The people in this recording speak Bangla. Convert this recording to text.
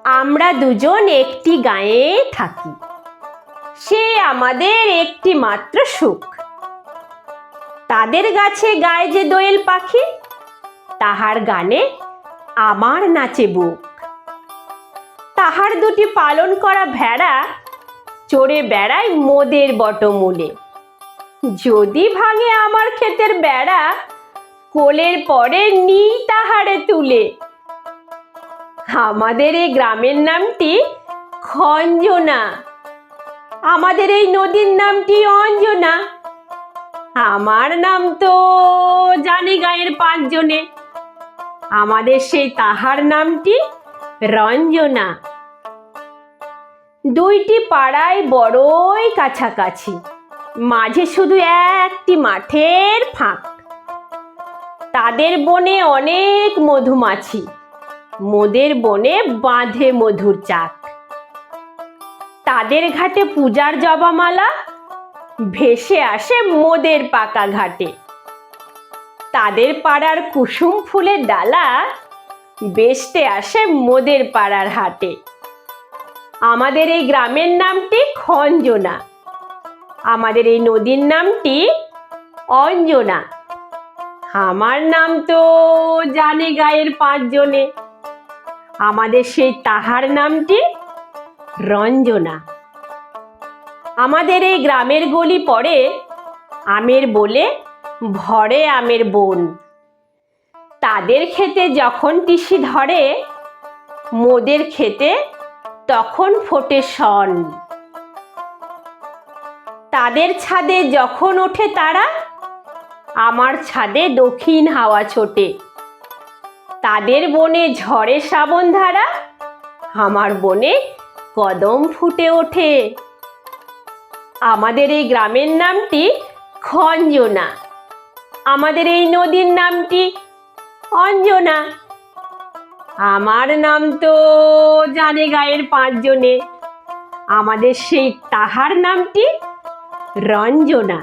আমরা দুজন একটি গাঁয়ে থাকি, সে আমাদের একটি মাত্র সুখ। তাদের গাছে গায় যে দোয়েল পাখি, তাহার গানে আমার নাচে বুক। তাহার দুটি পালন করা ভেড়া চড়ে বেড়ায় মোদের বটমূলে। যদি ভাঙে আমার ক্ষেতের বেড়া, কোলের পরে নিই তাহারে তুলে। আমাদের এই গ্রামের নামটি খঞ্জনা, আমাদের এই নদীর নামটি অঞ্জনা। আমার নাম তো জানে গাঁয়ের পাঁচজনে, আমাদের সেই তাহার নামটি রঞ্জনা। দুইটি পাড়ায় বড়ই কাছাকাছি, মাঝে শুধু একটি মাঠের ফাঁক। তাদের বনে অনেক মধুমাছি, মোদের বনে বাঁধে মধুর চাক। তাদের ঘাটে পূজার জবামালা ভেসে আসে মোদের পাকা ঘাটে। তাদের পাড়ার কুসুম ফুলের ডালা বেচতে আসে মোদের পাড়ার হাটে। আমাদের এই গ্রামের নামটি খঞ্জনা, আমাদের এই নদীর নামটি অঞ্জনা। আমার নাম তো জানে গাঁয়ের পাঁচজনে, আমাদের সেই তাহার নামটি রঞ্জনা। আমাদের এই গ্রামের গলি পড়ে আমের বলে ভরে আমের বন। তাদের খেতে যখন তিসি ধরে, মোদের খেতে তখন ফোটে শন। তাদের ছাদে যখন ওঠে তারা, আমার ছাদে দক্ষিণ হাওয়া ছোটে। তাদের বনে ঝড়ে শ্রাবণ ধারা, আমার বনে কদম ফুটে ওঠে। আমাদের এই গ্রামের নামটি খঞ্জনা, আমাদের এই নদীর নামটি অঞ্জনা। আমার নাম তো জানে গাঁয়ের পাঁচজনে, আমাদের সেই তাহার নামটি রঞ্জনা।